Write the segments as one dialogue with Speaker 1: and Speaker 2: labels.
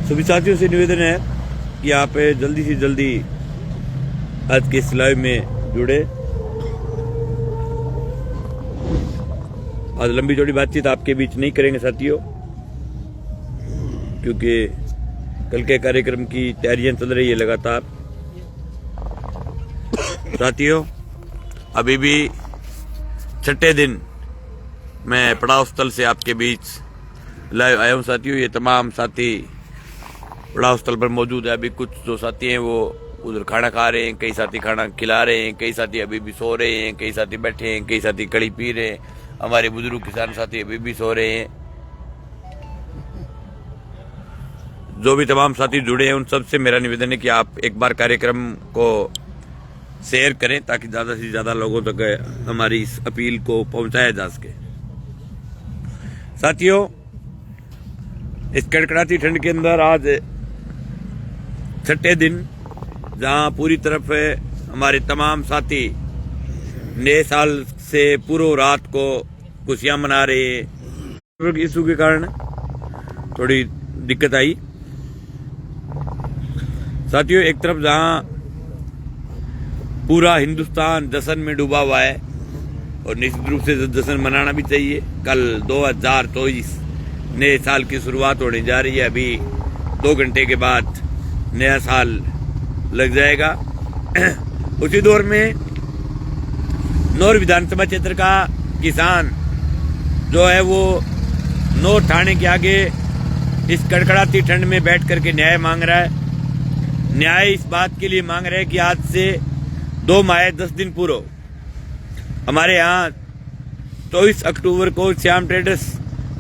Speaker 1: सभी साथियों से निवेदन है कि आप जल्दी से जल्दी आज के इस लाइव में जुड़े। आज लंबी चौड़ी बातचीत आपके बीच नहीं करेंगे साथियों, क्योंकि कल के कार्यक्रम की तैयारियां चल रही है लगातार। साथियों, अभी भी छठे दिन मैं पड़ाव स्थल से आपके बीच लाइव आया हूं साथियों। ये तमाम साथी पड़ाव स्थल पर मौजूद है। अभी कुछ जो साथी हैं वो उधर खाना खा रहे हैं, कई साथी खाना खिला रहे हैं, कई साथी अभी भी सो रहे हैं, कई साथी बैठे हैं, कई साथी कड़ी पी रहे हैं। हमारे बुजुर्ग किसान साथी अभी भी सो रहे हैं। जो भी तमाम साथी जुड़े हैं उन सबसे मेरा निवेदन है कि आप एक बार कार्यक्रम को शेयर करें ताकि ज्यादा से ज्यादा लोगों तक हमारी इस अपील को पहुंचाया जा सके। साथियों, इस कड़कड़ाती ठंड के अंदर आज छठे दिन जहां पूरी तरफ हमारे तमाम साथी नए साल से पूर्व रात को खुशियां मना रहे हैं। इशू के कारण थोड़ी दिक्कत आई साथियों। एक तरफ जहां पूरा हिंदुस्तान जश्न में डूबा हुआ है और निश्चित रूप से जश्न मनाना भी चाहिए। कल 2024 नए साल की शुरुआत होने जा रही है। अभी 2 घंटे के बाद नया साल लग जाएगा। उसी दौर में नौर विधानसभा क्षेत्र का किसान जो है वो नौर थाने के आगे इस कड़कड़ाती ठंड में बैठ करके न्याय मांग रहा है। न्याय इस बात के लिए मांग रहा है कि आज से 2 माह 10 दिन पूर्व हमारे यहाँ 24 अक्टूबर को श्याम ट्रेडर्स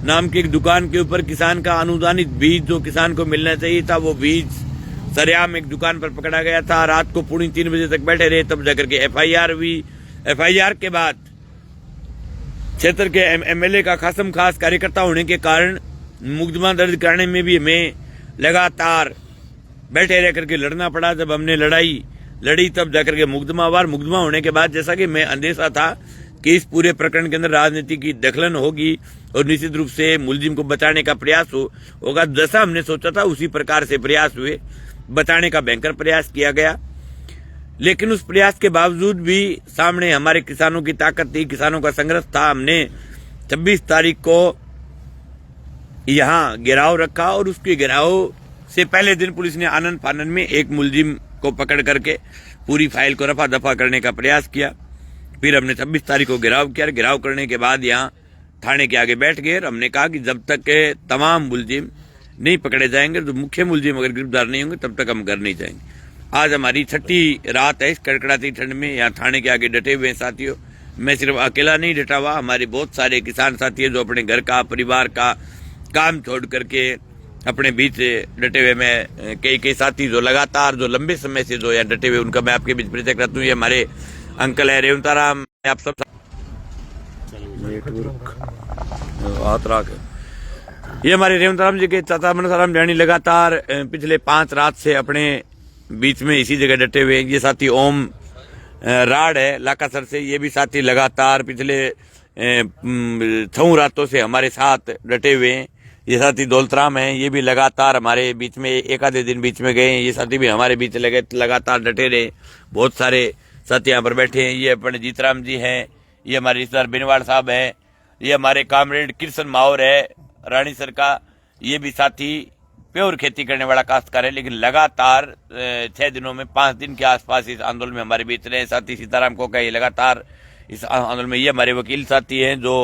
Speaker 1: नाम की एक दुकान के ऊपर किसान का अनुदानित बीज जो किसान को मिलना चाहिए था, वो बीज सरेआम एक दुकान पर पकड़ा गया था। रात को 2:45 बजे तक बैठे रहे, तब जाकर के एफआईआर हुई। एफआईआर के बाद क्षेत्र के एमएलए का खासम खास कार्यकर्ता होने के कारण मुकदमा दर्ज कराने में भी हमें लगातार बैठे रह करके लड़ना पड़ा। जब हमने लड़ी तब जाकर के मुकदमा होने के बाद जैसा कि मैं अंदेशा था कि इस पूरे प्रकरण के अंदर राजनीति की दखलन होगी और निश्चित रूप से मुलजिम को बचाने का प्रयास होगा। जैसा हमने सोचा था उसी प्रकार से प्रयास हुए, बचाने का भयंकर प्रयास किया गया। लेकिन उस प्रयास के बावजूद भी सामने हमारे किसानों की ताकत थी, किसानों का संघर्ष था। हमने 26 तारीख को यहाँ घेराव रखा और उसके घेराव से पहले दिन पुलिस ने आनन फानन में एक मुलजिम को पकड़ करके पूरी फाइल को रफा दफा करने का प्रयास किया। फिर हमने 26 तारीख को घेराव किया। घेराव करने के बाद यहाँ थाने के आगे बैठ गए। हमने कहा कि जब तक के तमाम मुलजिम नहीं पकड़े जाएंगे, तो मुख्य मुलजिम अगर गिरफ्तार नहीं होंगे तब तक हम घर नहीं जाएंगे। आज हमारी छठी रात है इस कड़कड़ाती ठंड में। यहाँ थाने के आगे डटे हुए हैं साथियों। मैं सिर्फ अकेला नहीं डटा हुआ, हमारे बहुत सारे किसान साथी हैं जो अपने घर का, परिवार का काम छोड़ करके अपने बीच डटे हुए। मैं कई साथी जो लगातार जो लंबे समय से जो यहाँ डटे हुए उनका मैं आपके बीच परिचय कराता हूँ। ये हमारे अंकल है रेवंताराम। आप सब ये हमारे रेवंताराम जी के चाचा मनसाराम जानी लगातार पिछले 5 रात से अपने बीच में इसी जगह डटे हुए हैं। ये साथी ओम राड है लाकासर से, ये भी साथी लगातार पिछले 6 रातों से हमारे साथ डटे हुए हैं। ये साथी दौलतराम हैं, ये भी लगातार हमारे बीच में एक आधे दिन बीच में गए हैं। ये साथी भी हमारे बीच लगातार डटे रहे। बहुत सारे साथी यहाँ पर बैठे हैं। ये अपने जीतराम जी हैं, ये हमारे रिश्तेदार बेनवाड़ साहब हैं, ये हमारे कामरेड कृष्ण माहौर है रानी सर का। ये भी साथी प्योर खेती करने वाला काश्तकार है, लेकिन लगातार 6 दिनों में 5 दिन के आसपास इस आंदोलन में हमारे बीच रहे। साथी सीताराम को ये लगातार इस आंदोलन में। ये हमारे वकील साथी हैं जो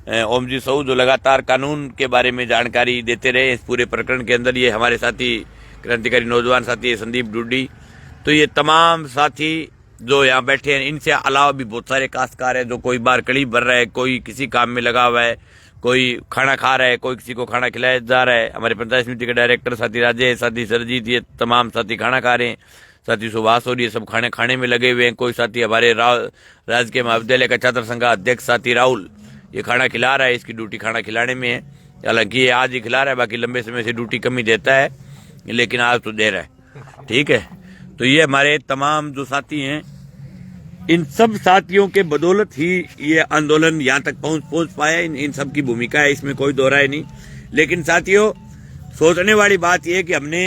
Speaker 1: ओम जी सऊ, जो लगातार कानून के बारे में जानकारी देते रहे इस पूरे प्रकरण के अंदर। ये हमारे साथी क्रांतिकारी नौजवान साथी है संदीप डुड्डी। तो ये तमाम साथी जो यहाँ बैठे हैं, इनसे अलावा भी बहुत सारे काश्तकार हैं जो कोई बार कड़ी भर रहा है, कोई किसी काम में लगा हुआ है, कोई खाना खा रहा है, कोई किसी को खाना खिलाया जा रहा है। हमारे पंचायत समिति के डायरेक्टर साथी राजेश, साथी सरजीत, ये तमाम साथी खाना खा रहे हैं। साथी सुभाष और ये सब खाने में लगे हुए हैं। कोई साथी हमारे राजकीय महाविद्यालय का छात्र संघ अध्यक्ष साथी राहुल, ये खाना खिला रहा है, इसकी ड्यूटी खाना खिलाने में है। हालांकि ये आज ही खिला रहा है, बाकी लंबे समय से ड्यूटी कम ही देता है, लेकिन आज तो दे रहा है। ठीक है, तो ये हमारे तमाम जो साथी हैं, इन सब साथियों के बदौलत ही ये आंदोलन यहाँ तक पहुंच पाया। इन सब की भूमिका है, इसमें कोई दो राय नहीं। लेकिन साथियों, सोचने वाली बात यह कि हमने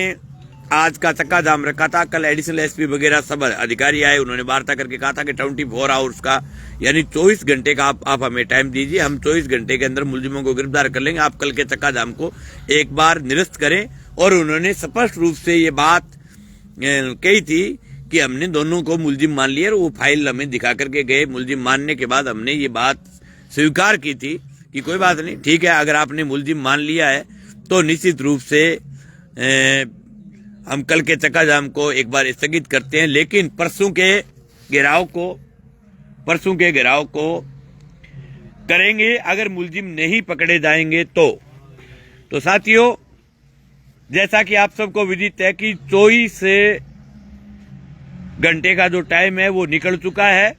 Speaker 1: आज का चक्का जाम रखा था। कल एडिशनल एसपी वगैरह सब अधिकारी आए, उन्होंने वार्ता करके कहा था कि 24 आवर्स का यानी 24 घंटे का आप हमें टाइम दीजिए, हम 24 घंटे के अंदर मुलजिमों को गिरफ्तार कर लेंगे। आप कल के चक्का जाम को एक बार निरस्त करें। और उन्होंने स्पष्ट रूप से ये बात कही थी कि हमने दोनों को मुलजिम मान लिया और वो फाइल हमें दिखा करके गए। मुलजिम मानने के बाद हमने ये बात स्वीकार की थी कि कोई बात नहीं, ठीक है, अगर आपने मुलजिम मान लिया है तो निश्चित रूप से हम कल के चक्का जाम को एक बार स्थगित करते हैं। लेकिन परसों के घेराव को करेंगे अगर मुलजिम नहीं पकड़े जाएंगे तो साथियों, जैसा कि आप सबको विदित है कि 24 घंटे का जो टाइम है वो निकल चुका है।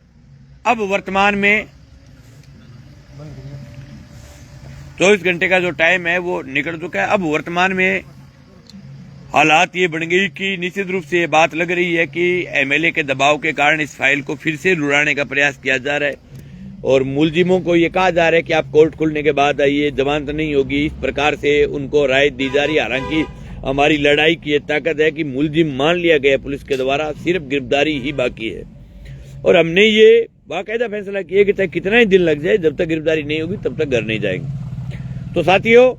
Speaker 1: अब वर्तमान में 24 घंटे का जो टाइम है वो निकल चुका है। अब वर्तमान में हालात ये बन गई कि निश्चित रूप से ये बात लग रही है कि एमएलए के दबाव के कारण इस फाइल को फिर से लुढ़ाने का प्रयास किया जा रहा है और मुलजिमों को ये कहा जा रहा है कि आप कोर्ट खुलने के बाद आइए, जमानत नहीं होगी। इस प्रकार से उनको राय दी जा रही है। हालांकि हमारी लड़ाई की ये ताकत है कि मुलजिम मान लिया गया पुलिस के द्वारा, सिर्फ गिरफ्तारी ही बाकी है। और हमने ये बाकायदा फैसला किया कि चाहे कितना ही दिन लग जाए, जब तक गिरफ्तारी नहीं होगी तब तक घर नहीं जाएंगे। तो साथियों,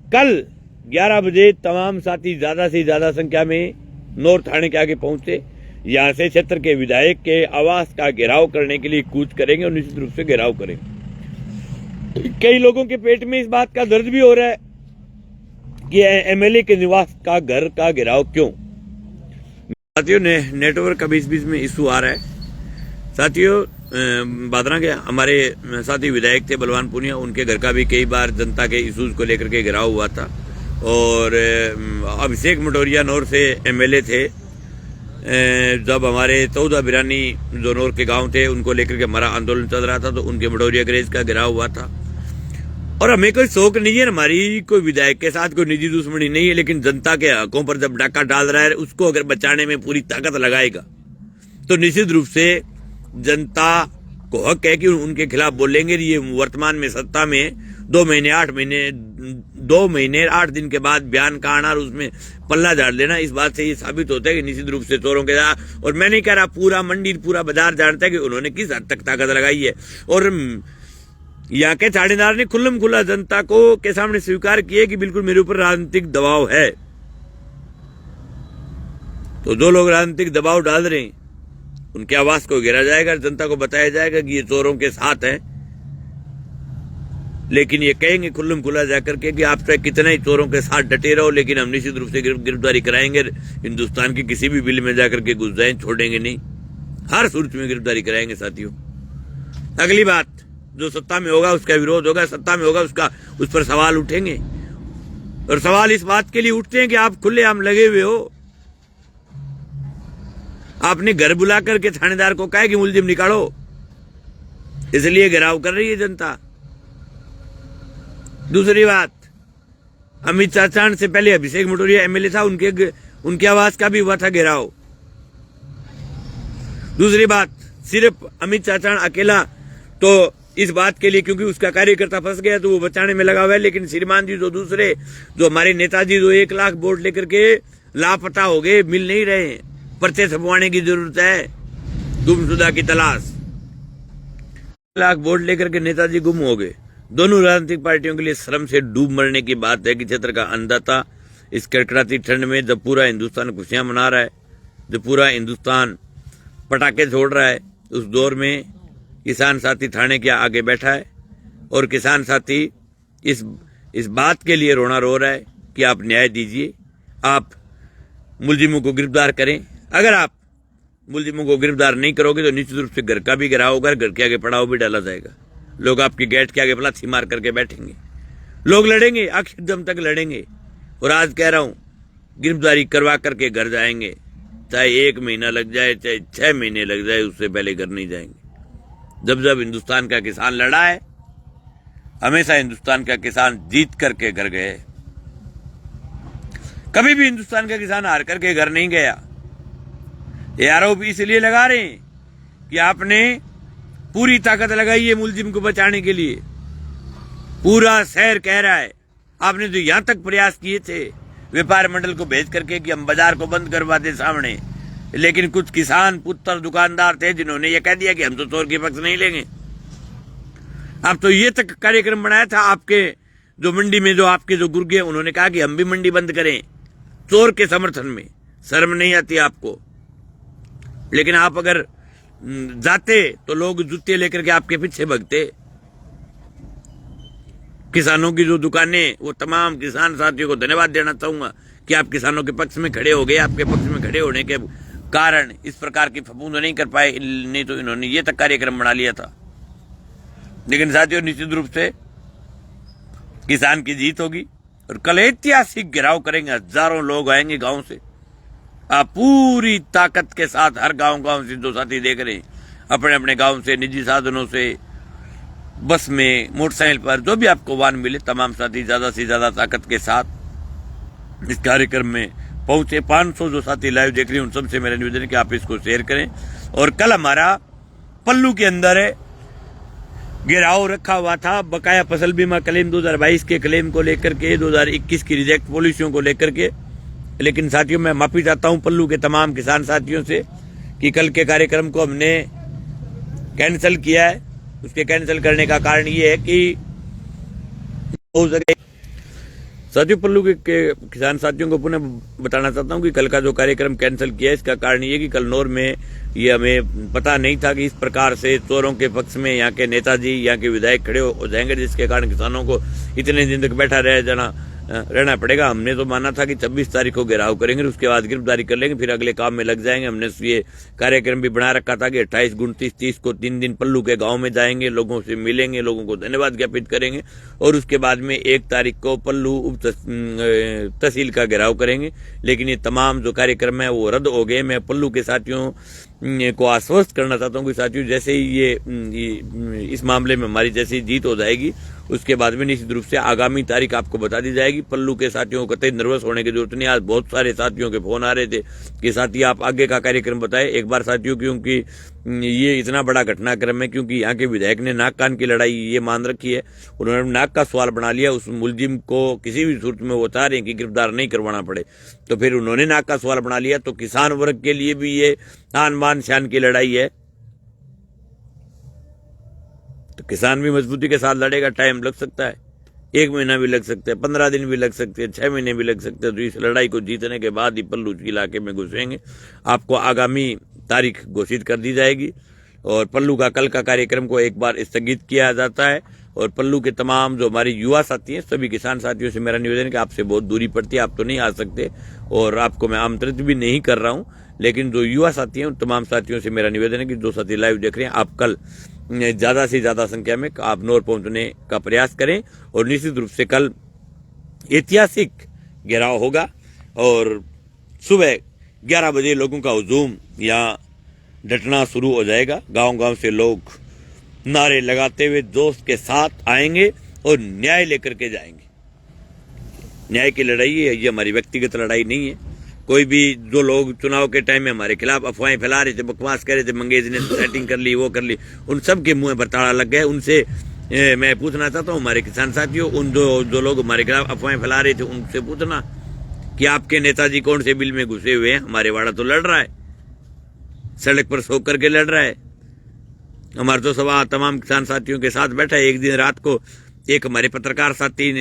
Speaker 1: कल 11 बजे तमाम साथी ज्यादा से ज्यादा संख्या में नौर थाने के आगे पहुंचे। यहां से क्षेत्र के विधायक के आवास का घेराव करने के लिए कूच करेंगे और निश्चित रूप से घेराव करेंगे। कई लोगों के पेट में इस बात का दर्द भी हो रहा है कि एमएलए के निवास का घर का घेराव क्यों। साथियों, नेटवर्क का बीच बीच में इशू आ रहा है। साथियों, बादरा के हमारे साथी विधायक थे बलवान पुनिया, उनके घर का भी कई बार जनता के इशूज को लेकर के घेराव हुआ था। और अभिषेक मटोरिया नौर से एमएलए थे। जब हमारे 14 बिरानी जो नौर के गांव थे उनको लेकर के हमारा आंदोलन चल रहा था तो उनके मटोरिया ग्रेज का घेराव हुआ था। और हमें कोई शौक नहीं है, हमारी कोई विधायक के साथ कोई निजी दुश्मनी नहीं है, लेकिन जनता के हकों पर जब डाका डाल रहा है उसको अगर बचाने में पूरी ताकत लगाएगा तो निश्चित रूप से जनता को हक है कि उनके खिलाफ बोलेंगे। ये वर्तमान में सत्ता में 2 महीने 8 दिन के बाद बयान का आना और उसमें पल्ला झाड़ लेना, इस बात से ये साबित होता है कि निश्चित रूप से चोरों के साथ, और मैं नहीं कह रहा पूरा मंडी पूरा बाजार जानता है कि उन्होंने किस हद तक ताकत लगाई है। और यहाँ के थानेदार ने खुल्लम खुल्ला जनता को के सामने स्वीकार किए कि बिल्कुल मेरे ऊपर राजनीतिक दबाव है। तो जो लोग राजनीतिक दबाव डाल रहे हैं उनके आवास को घेरा जाएगा, जनता को बताया जाएगा कि ये चोरों के साथ हैं। लेकिन ये कहेंगे खुल्लम खुल्ला जाकर के कि आप चाहे कितना ही चोरों के साथ डटे रहो, लेकिन हम निश्चित रूप से गिरफ्तारी कराएंगे। हिंदुस्तान की किसी भी बिल में जाकर के घुस जाएं, छोड़ेंगे नहीं, हर सूरत में गिरफ्तारी कराएंगे। साथियों, अगली बात, जो सत्ता में होगा उसका विरोध होगा, सत्ता में होगा उस पर सवाल उठेंगे। और सवाल इस बात के लिए उठते हैं कि आप खुलेआम लगे हुए हो। आपने घर बुला करके थानेदार को कहा कि मुलजिम निकालो, इसलिए घेराव कर रही है जनता। दूसरी बात, अमित चाचान से पहले अभिषेक मटोरिया एमएलए था, उनके आवास का भी हुआ था घेराव। दूसरी बात, सिर्फ अमित चाचान अकेला तो इस बात के लिए क्योंकि उसका कार्यकर्ता फंस गया तो वो बचाने में लगा हुआ है, लेकिन श्रीमान जी जो हमारे नेताजी जो 1 लाख वोट लेकर के लापता हो गए, मिल नहीं रहे हैं, पर्चे छपवाने की जरूरत है, गुमशुदा की तलाश। 1 लाख वोट लेकर के नेताजी गुम हो गए। दोनों राजनीतिक पार्टियों के लिए शर्म से डूब मरने की बात है कि क्षेत्र का अन्नदाता इस कड़कड़ाती ठंड में, जब पूरा हिंदुस्तान खुशियां मना रहा है, जब पूरा हिंदुस्तान पटाखे छोड़ रहा है, उस दौर में किसान साथी थाने के आगे बैठा है और किसान साथी इस बात के लिए रोना रो रहा है कि आप न्याय दीजिए, आप मुलजिमों को गिरफ्तार करें। अगर आप मुलजिमों को गिरफ्तार नहीं करोगे तो निश्चित रूप से घर का भी घेराव होगा, घर के आगे पड़ाव भी डाला जाएगा। लोग आपके गेट के आगे पलाथी मार करके बैठेंगे, लोग लड़ेंगे, आखिर दम तक लड़ेंगे। और आज कह रहा हूं, गिरफ्तारी करवा करके घर जाएंगे, चाहे 1 महीना लग जाए, चाहे 6 महीने लग जाए, उससे पहले घर नहीं जाएंगे। जब हिंदुस्तान का किसान लड़ा है, हमेशा हिंदुस्तान का किसान जीत करके घर गए, कभी भी हिंदुस्तान का किसान हार करके घर नहीं गया। ये आरोप इसलिए लगा रहे हैं कि आपने पूरी ताकत लगाई है मुलजिम को बचाने के लिए। पूरा शहर कह रहा है आपने तो यहां तक प्रयास किए थे व्यापार मंडल को भेज करके कि हम बाजार को बंद करवा दे सामने, लेकिन कुछ किसान पुत्र दुकानदार थे जिन्होंने ये कह दिया कि हम तो चोर के पक्ष नहीं लेंगे। अब तो ये तक कार्यक्रम बनाया था आपके जो मंडी में जो आपके जो गुर्गे, उन्होंने कहा कि हम भी मंडी बंद करें चोर के समर्थन में। शर्म नहीं आती आपको? लेकिन आप अगर जाते तो लोग जूते लेकर के आपके पीछे भगते। किसानों की जो दुकानें, वो तमाम किसान साथियों को धन्यवाद देना चाहूंगा कि आप किसानों के पक्ष में खड़े हो गए। आपके पक्ष में खड़े होने के कारण इस प्रकार की फफूंद नहीं कर पाए, नहीं तो इन्होंने ये तक कार्यक्रम बना लिया था। लेकिन साथियों, निश्चित रूप से किसान की जीत होगी और कल ऐतिहासिक घेराव करेंगे। हजारों लोग आएंगे गांव से। आप पूरी ताकत के साथ हर गांव से जो साथी देख रहे हैं, अपने अपने गांव से, निजी साधनों से, बस में, मोटरसाइकिल पर, जो भी आपको वाहन मिले, तमाम साथी ज्यादा से ज्यादा ताकत के साथ इस कार्यक्रम में पहुंचे। 500 जो साथी लाइव देख रहे हैं, उन सबसे मेरा निवेदन है कि आप इसको शेयर करें। और कल हमारा पल्लू के अंदर घेराव रखा हुआ था बकाया फसल बीमा क्लेम 2022 के क्लेम को लेकर के, 2021 की रिजेक्ट पॉलिसियों को लेकर के। लेकिन साथियों, मैं माफी चाहता हूं पल्लू के तमाम किसान साथियों से कि कल के कार्यक्रम को हमने कैंसिल किया है। उसके कैंसिल करने का कारण ये है कि हो सके साथियों, पल्लू के किसान साथियों को पुनः बताना चाहता हूं कि कल का जो कार्यक्रम कैंसिल किया है, इसका कारण ये कि कल नौर में ये हमें पता नहीं था कि इस प्रकार से चोरों के पक्ष में यहाँ के नेताजी, यहाँ के विधायक खड़े हो जाएंगे, जिसके कारण किसानों को इतने दिन तक बैठा रहना पड़ेगा। हमने तो माना था कि 26 तारीख को घेराव करेंगे, उसके बाद गिरफ्तारी कर लेंगे, फिर अगले काम में लग जाएंगे। हमने ये कार्यक्रम भी बना रखा था कि 28, 29, 30 को 3 दिन पल्लू के गांव में जाएंगे, लोगों से मिलेंगे, लोगों को धन्यवाद ज्ञापित करेंगे और उसके बाद में 1 तारीख को पल्लू उप तहसील का घेराव करेंगे। लेकिन ये तमाम जो कार्यक्रम है वो रद्द हो गए। मैं पल्लू के साथियों को आश्वस्त करना चाहता हूं कि साथियों, जैसे ही ये इस मामले में हमारी जैसी जीत हो जाएगी, उसके बाद में निश्चित रूप से आगामी तारीख आपको बता दी जाएगी। पल्लू के साथियों को कतई नर्वस होने की जरूरत नहीं। आज बहुत सारे साथियों के फोन आ रहे थे कि साथी आप आगे का कार्यक्रम बताएं एक बार साथियों, क्योंकि ये इतना बड़ा घटनाक्रम है, क्योंकि यहाँ के विधायक ने नाक कान की लड़ाई ये मान रखी है। उन्होंने नाक का सवाल बना लिया। उस मुलजिम को किसी भी सूरत में वो चाह रहे हैं कि गिरफ्तार नहीं करवाना पड़े, तो फिर उन्होंने नाक का सवाल बना लिया। तो किसान वर्ग के लिए भी ये आन बान शान की लड़ाई है। तो किसान भी मजबूती के साथ लड़ेगा। टाइम लग सकता है, 1 महीना भी लग सकता है, 15 दिन भी लग सकते हैं, 6 महीने भी लग सकते हैं। तो इस लड़ाई को जीतने के बाद ही पल्लू इलाके में घुसेंगे। आपको आगामी तारीख घोषित कर दी जाएगी और पल्लू का कल का कार्यक्रम को एक बार स्थगित किया जाता है। और पल्लू के तमाम जो हमारे युवा साथी हैं, सभी किसान साथियों से मेरा निवेदन है कि आपसे बहुत दूरी पड़ती है, आप तो नहीं आ सकते और आपको मैं आमंत्रित भी नहीं कर रहा हूं। लेकिन जो युवा साथी हैं, उन तमाम साथियों से मेरा निवेदन है कि जो साथी लाइव देख रहे हैं, आप कल ज्यादा से ज्यादा संख्या में आप नौर पहुंचने का प्रयास करें। और निश्चित रूप से कल ऐतिहासिक घेराव होगा और सुबह 11 बजे लोगों का हुजूम यहाँ डटना शुरू हो जाएगा। गांव गांव से लोग नारे लगाते हुए जोश के साथ आएंगे और न्याय लेकर के जाएंगे। न्याय की लड़ाई है, ये हमारी व्यक्तिगत लड़ाई नहीं है। कोई भी जो लोग चुनाव के टाइम में हमारे खिलाफ अफवाहें फैला रहे थे, बकवास कर रहे थे, मंगेज ने सेटिंग कर ली, वो कर ली, उन सब के मुंह पर ताला लग गया। उनसे मैं पूछना चाहता हूँ, हमारे किसान साथियों, उन जो लोग हमारे खिलाफ अफवाहें फैला रहे थे, उनसे पूछना कि आपके नेताजी कौन से बिल में घुसे हुए हैं। हमारे वाड़ा तो लड़ रहा है, सड़क पर सो करके लड़ रहा है। हमारे तो सभा तमाम किसान साथियों के साथ बैठा है। एक दिन रात को एक हमारे पत्रकार साथी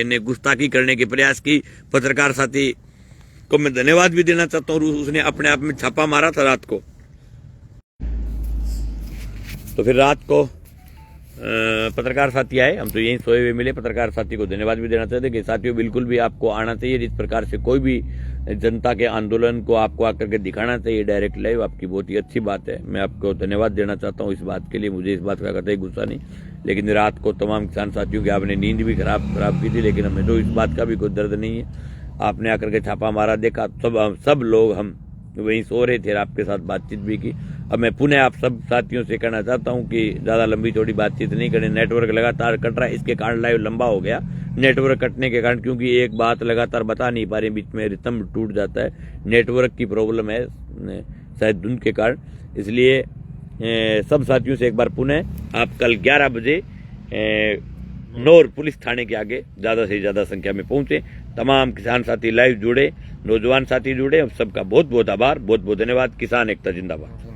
Speaker 1: ने गुस्ताखी करने के प्रयास की। पत्रकार साथी को मैं धन्यवाद भी देना चाहता हूँ, उसने अपने आप में छापा मारा था रात को। तो फिर रात को पत्रकार साथी आए, हम तो यहीं सोए हुए मिले। पत्रकार साथी को धन्यवाद भी देना चाहते कि साथियों बिल्कुल भी आपको आना चाहिए। इस प्रकार से कोई भी जनता के आंदोलन को आपको आकर के दिखाना चाहिए डायरेक्ट लाइव, आपकी बहुत ही अच्छी बात है। मैं आपको धन्यवाद देना चाहता हूँ इस बात के लिए। मुझे इस बात का कतई गुस्सा नहीं, लेकिन रात को तमाम किसान साथियों की आपने नींद भी खराब की थी, लेकिन हमें तो इस बात का भी कोई दर्द नहीं है। आपने आकर के छापा मारा, देखा, सब लोग हम वहीं सो रहे थे, आपके साथ बातचीत भी की। अब मैं पुनः आप सब साथियों से कहना चाहता हूं कि ज्यादा लंबी चौड़ी बातचीत नहीं करें। नेटवर्क लगातार कट रहा है, इसके कारण लाइव लंबा हो गया। नेटवर्क कटने के कारण, क्योंकि एक बात लगातार बता नहीं पा रहे, बीच में रिथम टूट जाता है। नेटवर्क की प्रॉब्लम है शायद धुंध के कारण, इसलिए सब साथियों से एक बार पुनः आप कल 11 बजे नौर पुलिस थाने के आगे ज्यादा से ज्यादा संख्या में पहुंचे। तमाम किसान साथी लाइव जुड़े, नौजवान साथी जुड़े, सबका बहुत बहुत आभार, बहुत बहुत धन्यवाद। किसान एकता जिंदाबाद।